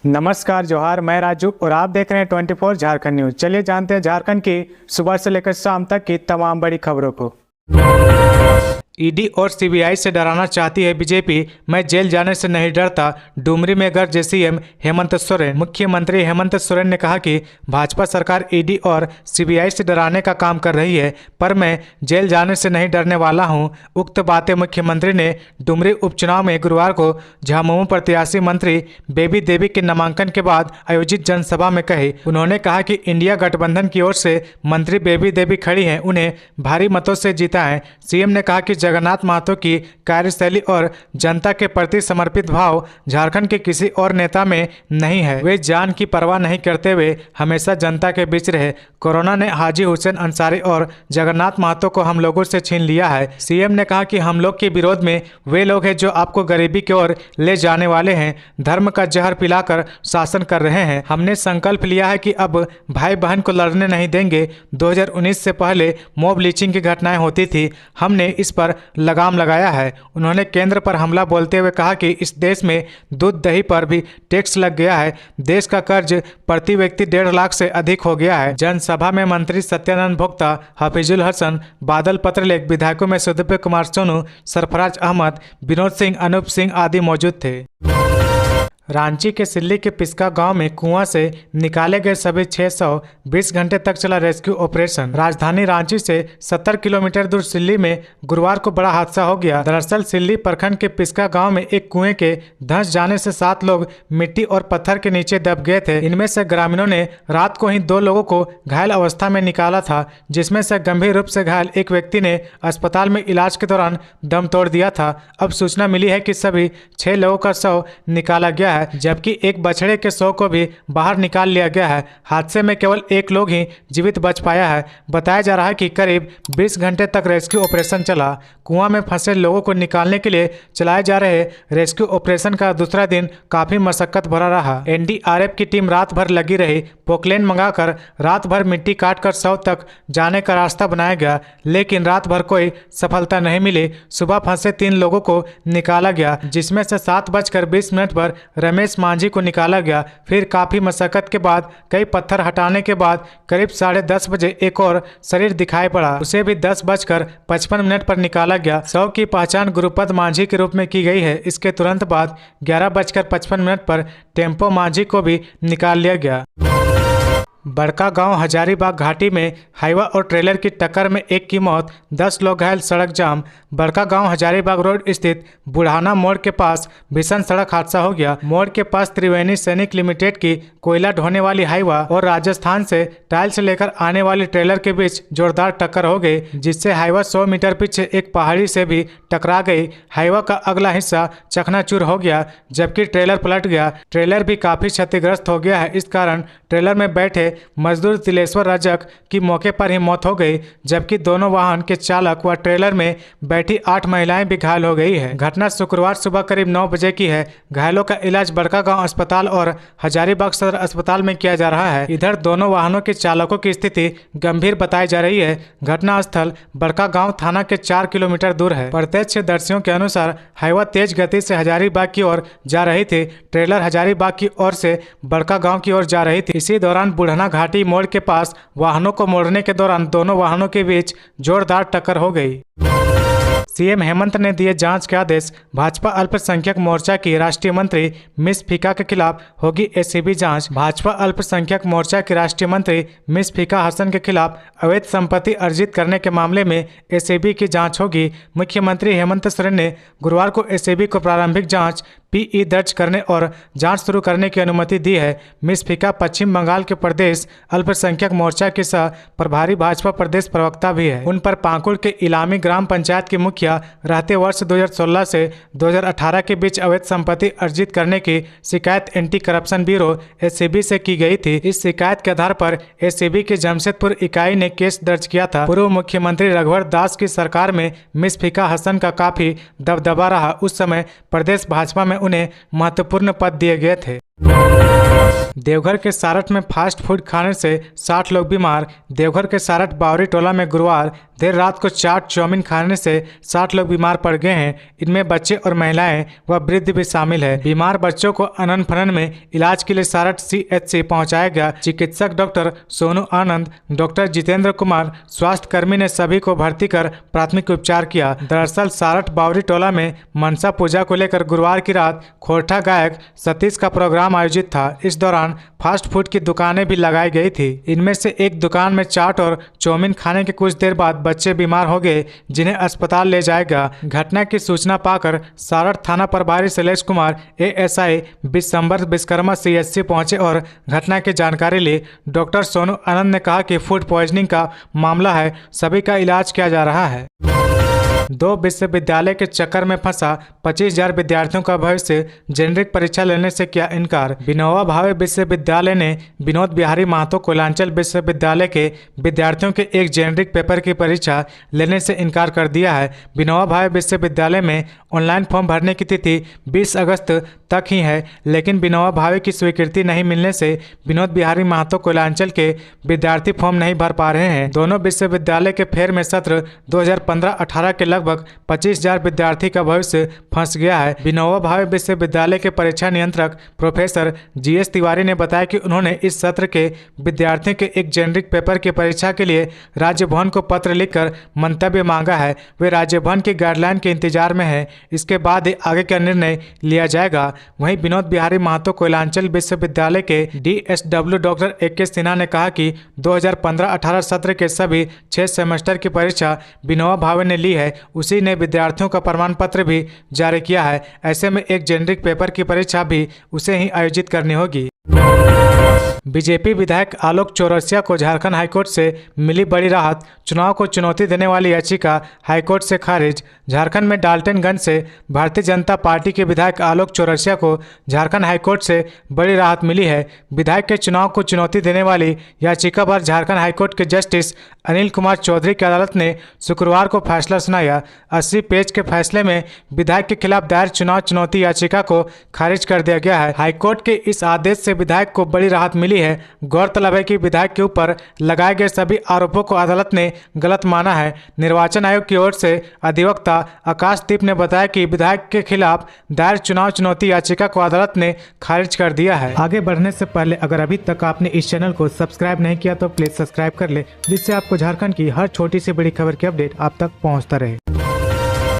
नमस्कार जोहार, मैं राजू और आप देख रहे हैं 24 झारखंड न्यूज। चलिए जानते हैं झारखंड की सुबह से लेकर शाम तक की तमाम बड़ी खबरों को। ईडी और सीबीआई से डराना चाहती है बीजेपी, मैं जेल जाने से नहीं डरता, डुमरी में गरजे सीएम हेमंत सोरेन। मुख्यमंत्री हेमंत सोरेन ने कहा कि भाजपा सरकार ईडी और सीबीआई से डराने का काम कर रही है, पर मैं जेल जाने से नहीं डरने वाला हूं। उक्त बातें मुख्यमंत्री ने डुमरी उपचुनाव में गुरुवार को झामुमो प्रत्याशी मंत्री बेबी देवी के नामांकन के बाद आयोजित जनसभा में कही। उन्होंने कहा कि इंडिया गठबंधन की ओर से मंत्री बेबी देवी खड़ी हैं, उन्हें भारी मतों से जीता है। सीएम ने कहा कि जगन्नाथ महतो की कार्यशैली और जनता के प्रति समर्पित भाव झारखंड के किसी और नेता में नहीं है। वे जान की परवाह नहीं करते हुए हमेशा जनता के बीच रहे। कोरोना ने हाजी हुसैन अंसारी और जगन्नाथ महतो को हम लोगों से छीन लिया है। सीएम ने कहा कि हम लोग के विरोध में वे लोग हैं जो आपको गरीबी की ओर ले जाने वाले हैं, धर्म का जहर पिलाकर शासन कर रहे हैं। हमने संकल्प लिया है कि अब भाई बहन को लड़ने नहीं देंगे। 2019 से पहले मॉब लिंचिंग की घटनाएं होती थी, हमने इस पर लगाम लगाया है। उन्होंने केंद्र पर हमला बोलते हुए कहा कि इस देश में दूध दही पर भी टैक्स लग गया है। देश का कर्ज प्रति व्यक्ति 1.5 लाख से अधिक हो गया है। जनसभा में मंत्री सत्यानंद भोक्ता, हफीजुल हसन, बादल पत्रलेख, विधायकों में सुदीप्त कुमार सोनू, सरफराज अहमद, विनोद सिंह, अनूप सिंह आदि मौजूद थे। रांची के सिल्ली के पिस्का गांव में कुआं से निकाले गए सभी 620 घंटे तक चला रेस्क्यू ऑपरेशन। राजधानी रांची से 70 किलोमीटर दूर सिल्ली में गुरुवार को बड़ा हादसा हो गया। दरअसल सिल्ली प्रखंड के पिस्का गांव में एक कुएं के धंस जाने से 7 लोग मिट्टी और पत्थर के नीचे दब गए थे। इनमें से ग्रामीणों ने रात को ही 2 लोगों को घायल अवस्था में निकाला था, जिसमें से गंभीर रूप से घायल एक व्यक्ति ने अस्पताल में इलाज के दौरान दम तोड़ दिया था। अब सूचना मिली है कि सभी 6 लोगों का शव निकाला गया है, जबकि एक बछड़े के शव को भी बाहर निकाल लिया गया है। हादसे में केवल 1 लोग ही जीवित बच पाया है। बताया जा रहा है कि करीब 20 घंटे तक रेस्क्यू ऑपरेशन चला। कुआं में फंसे लोगों को निकालने के लिए चलाए जा रहे रेस्क्यू ऑपरेशन का दूसरा दिन काफी मशक्कत भरा रहा। एनडीआरएफ की टीम रात भर लगी रही। पोकलेन मंगाकर रात भर मिट्टी काटकर शव तक जाने का रास्ता बनाया गया, लेकिन रात भर कोई सफलता नहीं मिली। सुबह फंसे 3 लोगों को निकाला गया, जिसमें से 7:20 पर रमेश मांझी को निकाला गया। फिर काफी मशक्कत के बाद कई पत्थर हटाने के बाद करीब 10:30 बजे एक और शरीर दिखाई पड़ा, उसे भी 10:55 पर निकाला गया। शव की पहचान गुरुपद मांझी के रूप में की गई है। इसके तुरंत बाद 11:55 पर टेम्पो मांझी को भी निकाल लिया गया। बड़का गांव हजारीबाग घाटी में हाईवा और ट्रेलर की टक्कर में 1 की मौत, 10 लोग घायल, सड़क जाम। बड़का गांव हजारीबाग रोड स्थित बुढ़ाना मोड़ के पास भीषण सड़क हादसा हो गया। मोड़ के पास त्रिवेणी सैनिक लिमिटेड की कोयला ढोने वाली हाईवा और राजस्थान से टाइल्स लेकर आने वाली ट्रेलर के बीच जोरदार टक्कर हो गई, जिससे हाईवा 100 मीटर पीछे एक पहाड़ी से भी टकरा गई। हाईवा का अगला हिस्सा चकनाचूर हो गया, जबकि ट्रेलर पलट गया। ट्रेलर भी काफी क्षतिग्रस्त हो गया है। इस कारण ट्रेलर में बैठे मजदूर तिलेश्वर रजक की मौके पर ही मौत हो गई, जबकि दोनों वाहन के चालक व ट्रेलर में बैठी 8 महिलाएं भी घायल हो गई है। घटना शुक्रवार सुबह करीब 9 बजे की है। घायलों का इलाज बड़का गांव अस्पताल और हजारीबाग सदर अस्पताल में किया जा रहा है। इधर दोनों वाहनों के चालकों की स्थिति गंभीर बताई जा रही है। घटना स्थल बड़का गांव थाना के 4 किलोमीटर दूर है। प्रत्यक्षदर्शियों के अनुसार हाईवा तेज गति से हजारीबाग की ओर जा रही थी। ट्रेलर हजारीबाग की ओर से बड़का गांव की ओर जा रही थी। इसी दौरान बुढ़ना घाटी मोड़ के पास वाहनों को मोड़ने के दौरान दोनों वाहनों के बीच जोरदार टक्कर हो गई। सीएम हेमंत ने दिए जांच के आदेश। भाजपा अल्पसंख्यक मोर्चा की राष्ट्रीय मंत्री मिस फीका के खिलाफ होगी एसीबी जांच। भाजपा अल्पसंख्यक मोर्चा की राष्ट्रीय मंत्री मिस फीका हसन के खिलाफ अवैध संपत्ति अर्जित करने के मामले में एसीबी की जांच होगी। मुख्यमंत्री हेमंत सोरेन ने गुरुवार को एसीबी को प्रारंभिक जांच पीई दर्ज करने और जांच शुरू करने की अनुमति दी है। मिस फीका पश्चिम बंगाल के प्रदेश अल्पसंख्यक मोर्चा के सह प्रभारी भाजपा प्रदेश प्रवक्ता भी है। उन पर पाकुड़ के इलामी ग्राम पंचायत के मुखिया रहते वर्ष 2016 से 2018 के बीच अवैध संपत्ति अर्जित करने की शिकायत एंटी करप्शन ब्यूरो एसीबी से की गई थी। इस शिकायत के आधार पर एसीबी की जमशेदपुर इकाई ने केस दर्ज किया था। पूर्व मुख्यमंत्री रघुवर दास की सरकार में मिस फीका हसन का काफी दबदबा रहा। उस समय प्रदेश भाजपा में उन्हें महत्वपूर्ण पद दिए गए थे। देवघर के सारठ में फास्ट फूड खाने से 60 लोग बीमार। देवघर के सारठ बावरी टोला में गुरुवार देर रात को चाट चाउमीन खाने से 60 लोग बीमार पड़ गए हैं। इनमें बच्चे और महिलाएं व वृद्ध भी शामिल है। बीमार बच्चों को अनन फनन में इलाज के लिए सारठ CHC पहुंचाया गया। चिकित्सक डॉक्टर सोनू आनंद, डॉक्टर जितेंद्र कुमार, स्वास्थ्य कर्मी ने सभी को भर्ती कर प्राथमिक उपचार किया। दरअसल सारठ बावरी टोला में मनसा पूजा को लेकर गुरुवार की रात खोरठा गायक सतीश का प्रोग्राम आयोजित था। इस दौरान फास्ट फूड की दुकानें भी लगाई गई थी। इनमें से एक दुकान में चाट और चाउमीन खाने के कुछ देर बाद बच्चे बीमार हो गए, जिन्हें अस्पताल ले जाया गया। घटना की सूचना पाकर सारठ थाना प्रभारी शैलेश कुमार ASI बिशंबर विश्वकर्मा CHC पहुंचे और घटना की जानकारी ली। डॉक्टर सोनू आनंद ने कहा कि फूड पॉइजनिंग का मामला है, सभी का इलाज किया जा रहा है। 2 विश्वविद्यालय के चक्कर में फंसा 25,000 विद्यार्थियों का भविष्य, जेनरिक परीक्षा लेने से किया इनकार। विनोबा भावे विश्वविद्यालय ने विनोद बिहारी महतो कोयलांचल विश्वविद्यालय के विद्यार्थियों के एक जेनरिक पेपर की परीक्षा लेने से इनकार कर दिया है। विनोबा भावे विश्वविद्यालय में ऑनलाइन फॉर्म भरने की तिथि 20 अगस्त तक ही है, लेकिन विनोबा भावे की स्वीकृति नहीं मिलने से विनोद बिहारी महतो कोयलांचल के विद्यार्थी फॉर्म नहीं भर पा रहे हैं। दोनों विश्वविद्यालय के फेर में सत्र 2015-18 के लगभग 25,000 विद्यार्थी का भविष्य फंस गया है। विनोबा भावे विश्वविद्यालय के परीक्षा नियंत्रक प्रोफेसर GS तिवारी ने बताया कि उन्होंने इस सत्र के विद्यार्थियों के एक जेनरिक पेपर की परीक्षा के लिए राज्य भवन को पत्र लिखकर मंतव्य मांगा है। वे राज्य भवन की गाइडलाइन के इंतजार में है, इसके बाद ही आगे का निर्णय लिया जाएगा। वहीं विनोद बिहारी महतो कोयलांचल विश्वविद्यालय के DSW डॉक्टर AK सिन्हा ने कहा कि 2015-18 सत्र के सभी 6 सेमेस्टर की परीक्षा विनोबा भावे ने ली है। उसी ने विद्यार्थियों का प्रमाण पत्र भी जारी किया है। ऐसे में एक जेनरिक पेपर की परीक्षा भी उसे ही आयोजित करनी होगी। बीजेपी विधायक आलोक चौरसिया को झारखंड हाईकोर्ट से मिली बड़ी राहत। चुनाव को चुनौती देने वाली याचिका हाईकोर्ट से खारिज। झारखंड में डाल्टनगंज से भारतीय जनता पार्टी के विधायक आलोक चौरसिया को झारखंड हाईकोर्ट से बड़ी राहत मिली है। विधायक के चुनाव को चुनौती देने वाली याचिका पर झारखंड हाईकोर्ट के जस्टिस अनिल कुमार चौधरी की अदालत ने शुक्रवार को फैसला सुनाया। 80 पेज के फैसले में विधायक के खिलाफ दायर चुनाव चुनौती याचिका को खारिज कर दिया गया है। हाईकोर्ट के इस आदेश से विधायक को बड़ी राहत मिली है। गौरतलब है कि विधायक के ऊपर लगाए गए सभी आरोपों को अदालत ने गलत माना है। निर्वाचन आयोग की ओर से अधिवक्ता आकाशदीप ने बताया कि विधायक के खिलाफ दायर चुनाव चुनौती याचिका को अदालत ने खारिज कर दिया है। आगे बढ़ने से पहले अगर अभी तक आपने इस चैनल को सब्सक्राइब नहीं किया तो प्लीज सब्सक्राइब कर ले, जिससे आपको झारखंड की हर छोटी सी बड़ी खबर की अपडेट आप तक पहुंचता रहे।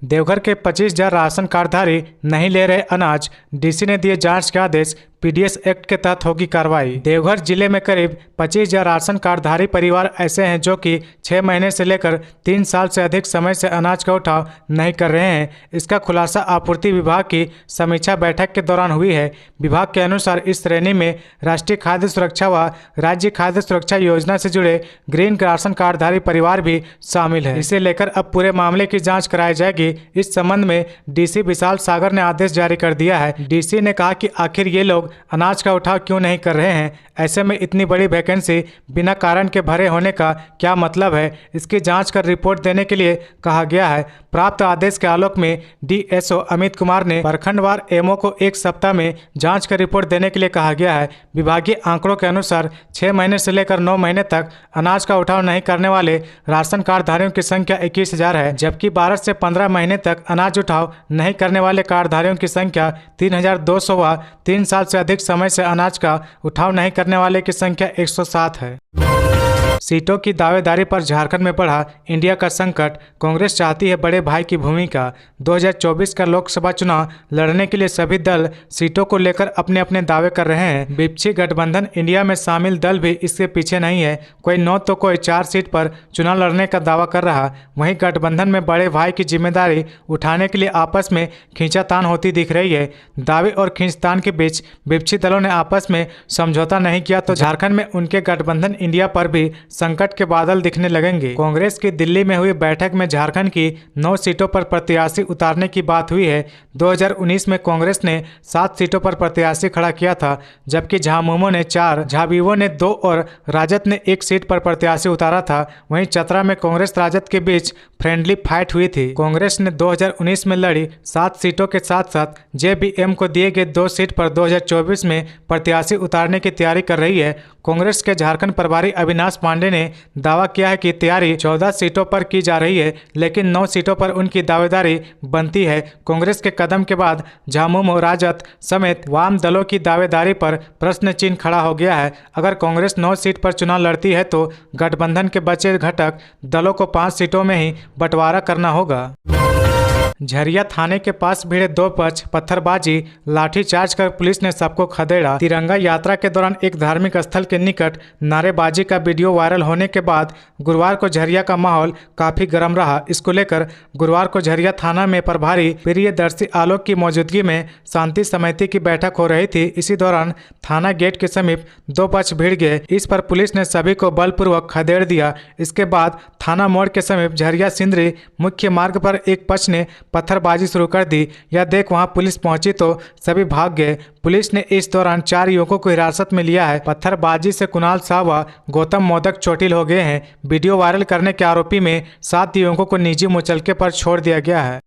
देवघर के 25,000 राशन कार्डधारी नहीं ले रहे अनाज, DC ने दिए जांच के आदेश। PDS एक्ट के तहत होगी कार्रवाई। देवघर जिले में करीब 25,000 राशन कार्डधारी परिवार ऐसे हैं जो कि 6 महीने से लेकर 3 साल से अधिक समय से अनाज का उठाव नहीं कर रहे हैं। इसका खुलासा आपूर्ति विभाग की समीक्षा बैठक के दौरान हुई है। विभाग के अनुसार इस श्रेणी में राष्ट्रीय खाद्य सुरक्षा व राज्य खाद्य सुरक्षा योजना से जुड़े ग्रीन राशन कार्डधारी परिवार भी शामिल है। इसे लेकर अब पूरे मामले की जाँच कराई जाएगी। इस संबंध में DC विशाल सागर ने आदेश जारी कर दिया है। DC ने कहा कि आखिर ये लोग अनाज का उठाव क्यों नहीं कर रहे हैं। ऐसे में इतनी बड़ी वैकेंसी बिना कारण के भरे होने का क्या मतलब है, इसकी जांच कर रिपोर्ट देने के लिए कहा गया है। प्राप्त आदेश के आलोक में DSO अमित कुमार ने प्रखंडवार MO को 1 सप्ताह में जांच कर रिपोर्ट देने के लिए कहा गया है। विभागीय आंकड़ों के अनुसार 6 महीने से लेकर 9 महीने तक अनाज का उठाव नहीं करने वाले राशन कार्डधारियों की संख्या 21,000 है, जबकि 12 से 15 महीने तक अनाज उठाव नहीं करने वाले कार्डधारियों की संख्या 3,200 व 3 साल से अधिक समय से अनाज का उठाव नहीं करने वाले की संख्या 107 है। सीटों की दावेदारी पर झारखंड में बढ़ा इंडिया का संकट, कांग्रेस चाहती है बड़े भाई की भूमिका। 2024 का लोकसभा चुनाव लड़ने के लिए सभी दल सीटों को लेकर अपने अपने दावे कर रहे हैं। विपक्षी गठबंधन इंडिया में शामिल दल भी इसके पीछे नहीं है। कोई 9 तो कोई 4 सीट पर चुनाव लड़ने का दावा कर रहा। वहीं गठबंधन में बड़े भाई की जिम्मेदारी उठाने के लिए आपस में खींचातान होती दिख रही है। दावे और खींचतान के बीच विपक्षी दलों ने आपस में समझौता नहीं किया तो झारखंड में उनके गठबंधन इंडिया पर भी संकट के बादल दिखने लगेंगे। कांग्रेस की दिल्ली में हुई बैठक में झारखंड की 9 सीटों पर प्रत्याशी उतारने की बात हुई है। 2019 में कांग्रेस ने 7 सीटों पर प्रत्याशी खड़ा किया था, जबकि झामुमो ने 4, झाविमो ने 2 और राजद ने 1 सीट पर प्रत्याशी उतारा था। वहीं चतरा में कांग्रेस राजद के बीच फ्रेंडली फाइट हुई थी। कांग्रेस ने 2019 में लड़ी 7 सीटों के साथ साथ जेबीएम को दिए गए 2 सीट पर 2024 में प्रत्याशी उतारने की तैयारी कर रही है। कांग्रेस के झारखंड प्रभारी अविनाश पांडे ने दावा किया है कि तैयारी 14 सीटों पर की जा रही है, लेकिन 9 सीटों पर उनकी दावेदारी बनती है। कांग्रेस के कदम के बाद झामुमो, राजद समेत वाम दलों की दावेदारी पर प्रश्न चिन्ह खड़ा हो गया है। अगर कांग्रेस 9 सीट पर चुनाव लड़ती है तो गठबंधन के बचे घटक दलों को 5 सीटों में ही बंटवारा करना होगा। झरिया थाने के पास भिड़े 2 पक्ष, पत्थरबाजी, लाठीचार्ज कर पुलिस ने सबको खदेड़ा। तिरंगा यात्रा के दौरान एक धार्मिक स्थल के निकट नारेबाजी का वीडियो वायरल होने के बाद गुरुवार को झरिया का माहौल काफी गर्म रहा। इसको लेकर गुरुवार को झरिया थाना में प्रभारी प्रियदर्शी आलोक की मौजूदगी में शांति समिति की बैठक हो रही थी। इसी दौरान थाना गेट के समीप 2 पक्ष भिड़ गए। इस पर पुलिस ने सभी को बलपूर्वक खदेड़ दिया। इसके बाद थाना मोड़ के समीप झरिया सिंदरी मुख्य मार्ग पर एक पक्ष ने पत्थरबाजी शुरू कर दी। यह देख वहां पुलिस पहुंची तो सभी भाग गए। पुलिस ने इस दौरान 4 युवकों को हिरासत में लिया है। पत्थरबाजी से कुणाल शाह व गौतम मोदक चोटिल हो गए हैं। वीडियो वायरल करने के आरोपी में 7 युवकों को निजी मुचलके पर छोड़ दिया गया है।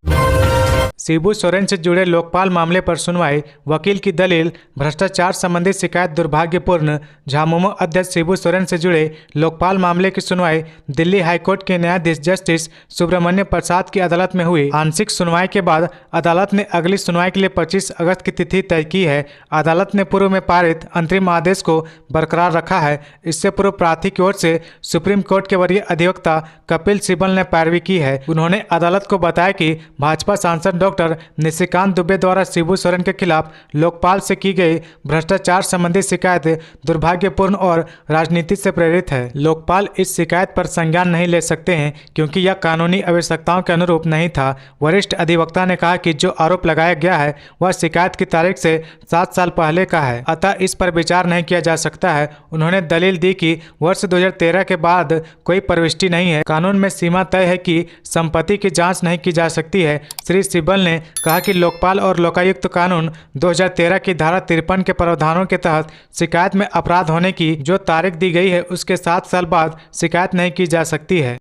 शिबू सोरेन से जुड़े लोकपाल मामले पर सुनवाई, वकील की दलील, भ्रष्टाचार संबंधी शिकायत दुर्भाग्यपूर्ण। झामुमो अध्यक्ष शिबू सोरेन से जुड़े लोकपाल मामले की सुनवाई दिल्ली हाईकोर्ट के न्यायाधीश जस्टिस सुब्रमण्य प्रसाद की अदालत में हुई। आंशिक सुनवाई के बाद अदालत ने अगली सुनवाई के लिए 25 अगस्त की तिथि तय की है। अदालत ने पूर्व में पारित अंतरिम आदेश को बरकरार रखा है। इससे पूर्व प्रार्थी की ओर से सुप्रीम कोर्ट के वरीय अधिवक्ता कपिल सिब्बल ने पैरवी की है। उन्होंने अदालत को बताया कि भाजपा सांसद डॉक्टर निशिकांत दुबे द्वारा शिबू सोरेन के खिलाफ लोकपाल से की गई भ्रष्टाचार संबंधी शिकायत दुर्भाग्यपूर्ण और राजनीति से प्रेरित है। लोकपाल इस शिकायत पर संज्ञान नहीं ले सकते हैं क्योंकि यह कानूनी आवश्यकताओं के अनुरूप नहीं था। वरिष्ठ अधिवक्ता ने कहा कि जो आरोप लगाया गया है वह शिकायत की तारीख से 7 साल पहले का है, अतः इस पर विचार नहीं किया जा सकता है। उन्होंने दलील दी कि वर्ष 2013 के बाद कोई प्रविष्टि नहीं है। कानून में सीमा तय है कि संपत्ति की जांच नहीं की जा सकती है। श्री सिब्बल ने कहा कि लोकपाल और लोकायुक्त कानून 2013 की धारा 53 के प्रावधानों के तहत शिकायत में अपराध होने की जो तारीख दी गई है उसके 7 साल बाद शिकायत नहीं की जा सकती है।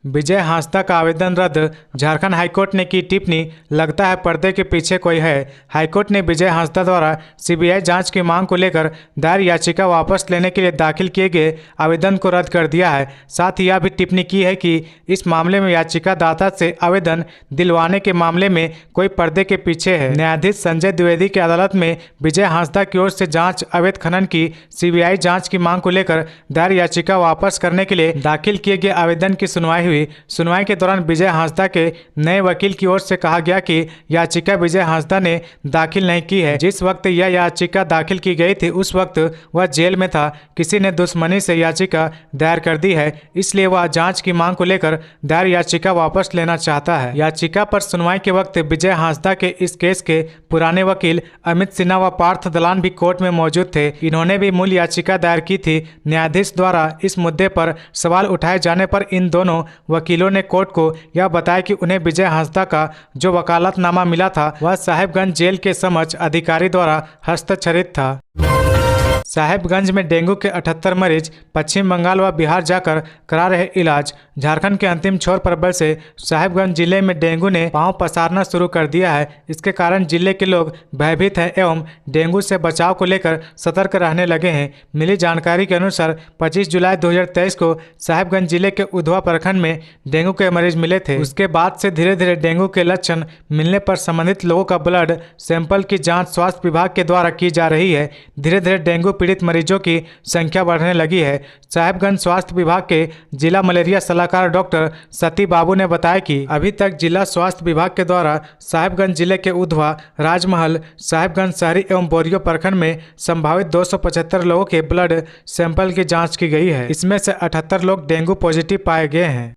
विजय हांसदा का आवेदन रद्द, झारखंड हाईकोर्ट ने की टिप्पणी, लगता है पर्दे के पीछे कोई है। हाईकोर्ट ने विजय हांसदा द्वारा सीबीआई जांच की मांग को लेकर दायर याचिका वापस लेने के लिए दाखिल किए गए आवेदन को रद्द कर दिया है। साथ ही यह भी टिप्पणी की है कि इस मामले में याचिका दाता से आवेदन दिलवाने के मामले में कोई पर्दे के पीछे है। न्यायाधीश संजय द्विवेदी की अदालत में विजय हांसदा की ओर से जांच अवैध खनन की सीबीआई जांच की मांग को लेकर दायर याचिका वापस करने के लिए दाखिल किए गए आवेदन की सुनवाई हुई। सुनवाई के दौरान विजय हांसदा के नए वकील की ओर से कहा गया कि याचिका विजय हांसदा ने दाखिल नहीं की है। जिस वक्त यह याचिका दाखिल की गई थी उस वक्त वह जेल में था। किसी ने दुश्मनी से याचिका दायर कर दी है, इसलिए वह जांच की मांग को लेकर दायर याचिका वापस लेना चाहता है। याचिका पर सुनवाई के वक्त विजय हांसदा के इस केस के पुराने वकील अमित सिन्हा व पार्थ दलान भी कोर्ट में मौजूद थे। इन्होंने भी मूल याचिका दायर की थी। न्यायाधीश द्वारा इस मुद्दे पर सवाल उठाए जाने पर इन दोनों वकीलों ने कोर्ट को यह बताया कि उन्हें विजय हांसदा का जो वकालतनामा मिला था वह साहेबगंज जेल के समक्ष अधिकारी द्वारा हस्तक्षरित था। साहेबगंज में डेंगू के 78 मरीज पश्चिम बंगाल व बिहार जाकर करा रहे इलाज। झारखंड के अंतिम छोर पर बल से साहेबगंज जिले में डेंगू ने पांव पसारना शुरू कर दिया है। इसके कारण जिले के लोग भयभीत हैं एवं डेंगू से बचाव को लेकर सतर्क रहने लगे हैं। मिली जानकारी के अनुसार 25 जुलाई 2023 को साहेबगंज जिले के उधवा प्रखंड में डेंगू के मरीज मिले थे। उसके बाद से धीरे धीरे डेंगू के लक्षण मिलने पर संबंधित लोगों का ब्लड सैंपल की जाँच स्वास्थ्य विभाग के द्वारा की जा रही है। धीरे धीरे डेंगू पीड़ित मरीजों की संख्या बढ़ने लगी है। साहेबगंज स्वास्थ्य विभाग के जिला मलेरिया सलाहकार डॉक्टर सती बाबू ने बताया कि अभी तक जिला स्वास्थ्य विभाग के द्वारा साहेबगंज जिले के उधवा, राजमहल, साहेबगंज शहरी एवं बोरियो प्रखंड में संभावित 275 लोगों के ब्लड सैंपल की जांच की गई है। इसमें से 78 लोग डेंगू पॉजिटिव पाए गए हैं।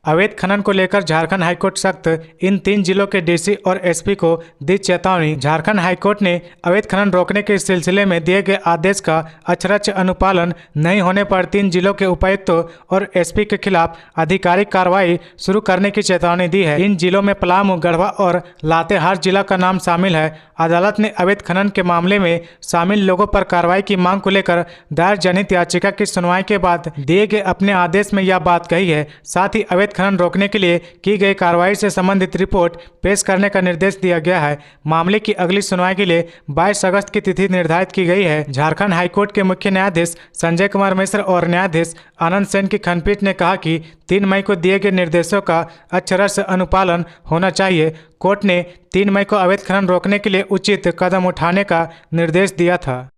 अवैध खनन को लेकर झारखंड हाईकोर्ट सख्त, इन 3 जिलों के डीसी और एसपी को दी चेतावनी। झारखंड हाईकोर्ट ने अवैध खनन रोकने के सिलसिले में दिए गए आदेश का अक्षरशः अनुपालन नहीं होने पर 3 जिलों के उपायुक्तों और एसपी के खिलाफ आधिकारिक कार्रवाई शुरू करने की चेतावनी दी है। इन जिलों में पलामू, गढ़वा और लातेहार जिला का नाम शामिल है। अदालत ने अवैध खनन के मामले में शामिल लोगों पर कार्रवाई की मांग को लेकर दायर जनहित याचिका की सुनवाई के बाद दिए गए अपने आदेश में यह बात कही है। साथ ही अवैध खनन रोकने के लिए की गई कार्रवाई से संबंधित रिपोर्ट पेश करने का निर्देश दिया गया है। मामले की अगली सुनवाई के लिए 22 अगस्त की तिथि निर्धारित की गई है। झारखंड हाईकोर्ट के मुख्य न्यायाधीश संजय कुमार मिश्र और न्यायाधीश आनंद सेन की खंडपीठ ने कहा कि 3 मई को दिए गए निर्देशों का अक्षरशः अनुपालन होना चाहिए। कोर्ट ने 3 मई को अवैध खनन रोकने के लिए उचित कदम उठाने का निर्देश दिया था।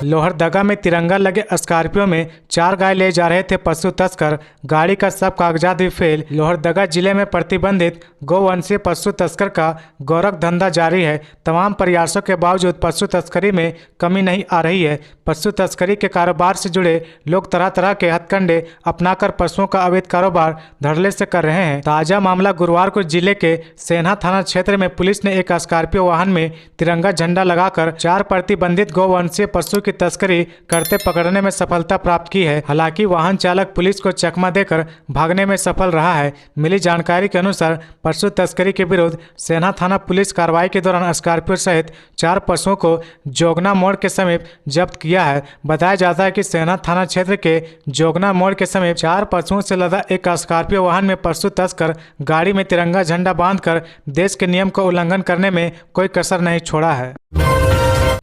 लोहरदगा में तिरंगा लगे स्कॉर्पियो में 4 गाय ले जा रहे थे पशु तस्कर, गाड़ी का सब कागजात भी फेल। लोहरदगा जिले में प्रतिबंधित गोवंशीय पशु तस्कर का गोरख धंधा जारी है। तमाम प्रयासों के बावजूद पशु तस्करी में कमी नहीं आ रही है। पशु तस्करी के कारोबार से जुड़े लोग तरह तरह के हथकंडे अपनाकर पशुओं का अवैध कारोबार धड़ल्ले से कर रहे हैं। ताजा मामला गुरुवार को जिले के सेन्हा थाना क्षेत्र में पुलिस ने एक स्कॉर्पियो वाहन में तिरंगा झंडा लगाकर 4 प्रतिबंधित गोवंशीय पशु की तस्करी करते पकड़ने में सफलता प्राप्त की है। हालांकि वाहन चालक पुलिस को चकमा देकर भागने में सफल रहा है। मिली जानकारी के अनुसार पशु तस्करी के विरुद्ध सेन्हा थाना पुलिस कार्रवाई के दौरान स्कॉर्पियो सहित 4 पशुओं को जोगना मोड़ के समीप जब्त किया है। बताया जाता है कि सेन्हा थाना क्षेत्र के जोगना मोड़ के समीप 4 पशुओं से लदा एक स्कॉर्पियो वाहन में पशु तस्कर गाड़ी में तिरंगा झंडा बांधकर देश के नियम का उल्लंघन करने में कोई कसर नहीं छोड़ा है।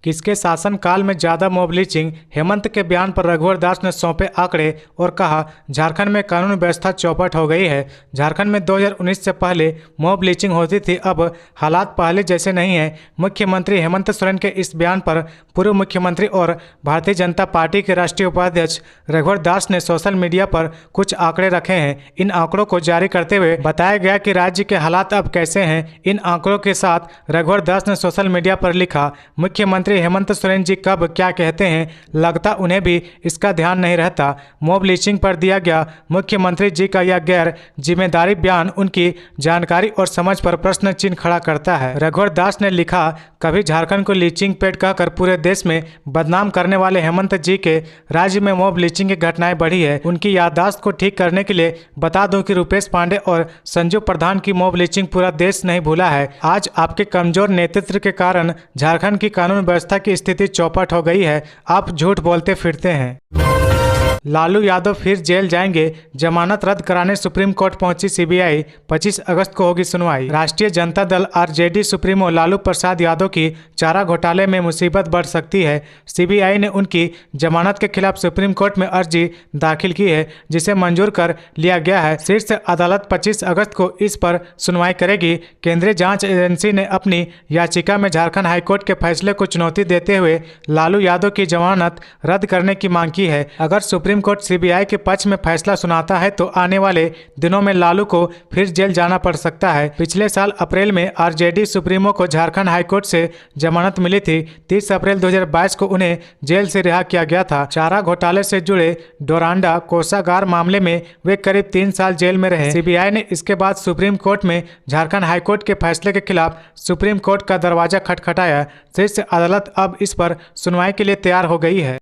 किसके शासनकाल में ज्यादा मॉब लिंचिंग, हेमंत के बयान पर रघुवर दास ने सौंपे आंकड़े और कहा झारखंड में कानून व्यवस्था चौपट हो गई है। झारखंड में 2019 से पहले मॉब लिंचिंग होती थी, अब हालात पहले जैसे नहीं है। मुख्यमंत्री हेमंत सोरेन के इस बयान पर पूर्व मुख्यमंत्री और भारतीय जनता पार्टी के राष्ट्रीय उपाध्यक्ष रघुवर दास ने सोशल मीडिया पर कुछ आंकड़े रखे हैं। इन आंकड़ों को जारी करते हुए बताया गया कि राज्य के हालात अब कैसे हैं। इन आंकड़ों के साथ रघुवर दास ने सोशल मीडिया पर लिखा, मुख्यमंत्री हेमंत सोरेन जी कब क्या कहते हैं, लगता उन्हें भी इसका ध्यान नहीं रहता। मॉब लिंचिंग पर दिया गया मुख्यमंत्री जी का यह गैर जिम्मेदारी बयान उनकी जानकारी और समझ पर प्रश्न चिन्ह खड़ा करता है। रघुवर दास ने लिखा, कभी झारखंड को लिंचिंग पेड कहकर पूरे देश में बदनाम करने वाले हेमंत जी के राज्य में मॉब लिंचिंग की घटनाएं बढ़ी है। उनकी याददाश्त को ठीक करने के लिए बता दूं कि रुपेश पांडे और संजू प्रधान की मॉब लिंचिंग पूरा देश नहीं भूला है। आज आपके कमजोर नेतृत्व के कारण झारखंड की कानून व्यवस्था की स्थिति चौपट हो गई है। आप झूठ बोलते फिरते हैं। लालू यादव फिर जेल जाएंगे, जमानत रद्द कराने सुप्रीम कोर्ट पहुंची सीबीआई, 25 अगस्त को होगी सुनवाई। राष्ट्रीय जनता दल आरजेडी सुप्रीमो लालू प्रसाद यादव की चारा घोटाले में मुसीबत बढ़ सकती है। सीबीआई ने उनकी जमानत के खिलाफ सुप्रीम कोर्ट में अर्जी दाखिल की है, जिसे मंजूर कर लिया गया है। शीर्ष अदालत 25 अगस्त को इस पर सुनवाई करेगी। केंद्रीय जांच एजेंसी ने अपनी याचिका में झारखंड हाईकोर्ट के फैसले को चुनौती देते हुए लालू यादव की जमानत रद्द करने की मांग की है। अगर सुप्रीम कोर्ट सीबीआई के पक्ष में फैसला सुनाता है तो आने वाले दिनों में लालू को फिर जेल जाना पड़ सकता है। पिछले साल अप्रैल में आरजेडी सुप्रीमो को झारखंड हाईकोर्ट से जमानत मिली थी। 30 अप्रैल 2022 को उन्हें जेल से रिहा किया गया था। चारा घोटाले से जुड़े डोरांडा कोषागार मामले में वे करीब 3 साल जेल में रहे। सीबीआई ने इसके बाद सुप्रीम कोर्ट में झारखंड हाईकोर्ट के फैसले के खिलाफ सुप्रीम कोर्ट का दरवाजा खटखटाया। शीर्ष अदालत अब इस पर सुनवाई के लिए तैयार हो गई है।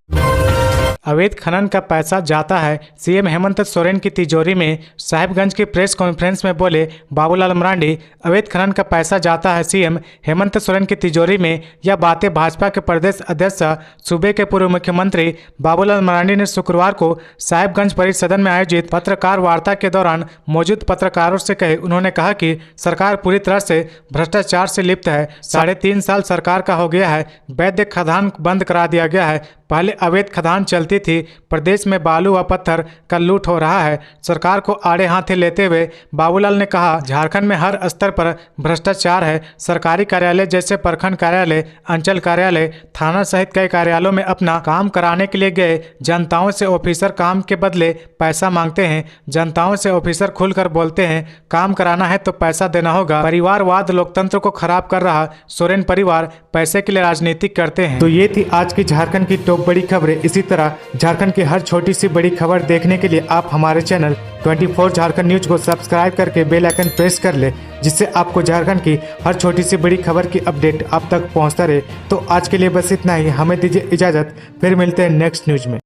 अवैध खनन का पैसा जाता है, सीएम हेमंत सोरेन की तिजोरी में। साहिबगंज की प्रेस कॉन्फ्रेंस में बोले बाबूलाल मरांडी, अवैध खनन का पैसा जाता है सीएम हेमंत सोरेन की तिजोरी में। यह बातें भाजपा के प्रदेश अध्यक्ष सूबे के पूर्व मुख्यमंत्री बाबूलाल मरांडी ने शुक्रवार को साहिबगंज परिसदन में आयोजित पत्रकार वार्ता के दौरान मौजूद पत्रकारों से कहे। उन्होंने कहा कि सरकार पूरी तरह से भ्रष्टाचार से लिप्त है। 3.5 साल सरकार का हो गया है, वैध खदान बंद करा दिया गया है। पहले अवैध खदान चलती थी, प्रदेश में बालू व पत्थर का लूट हो रहा है। सरकार को आड़े हाथे लेते हुए बाबूलाल ने कहा, झारखंड में हर स्तर पर भ्रष्टाचार है। सरकारी कार्यालय जैसे प्रखंड कार्यालय, अंचल कार्यालय, थाना सहित कई कार्यालयों में अपना काम कराने के लिए गए जनताओं से ऑफिसर काम के बदले पैसा मांगते हैं। जनताओं से ऑफिसर खुलकर बोलते हैं काम कराना है तो पैसा देना होगा। परिवारवाद लोकतंत्र को खराब कर रहा सोरेन परिवार पैसे के लिए राजनीति करते हैं। तो ये थी आज की झारखंड की टॉप बड़ी खबरें। इसी तरह झारखंड की हर छोटी सी बड़ी खबर देखने के लिए आप हमारे चैनल 24 झारखंड न्यूज को सब्सक्राइब करके बेल आइकन प्रेस कर ले, जिससे आपको झारखंड की हर छोटी सी बड़ी खबर की अपडेट आप तक पहुंचता रहे। तो आज के लिए बस इतना ही, हमें दीजिए इजाजत, फिर मिलते हैं नेक्स्ट न्यूज में।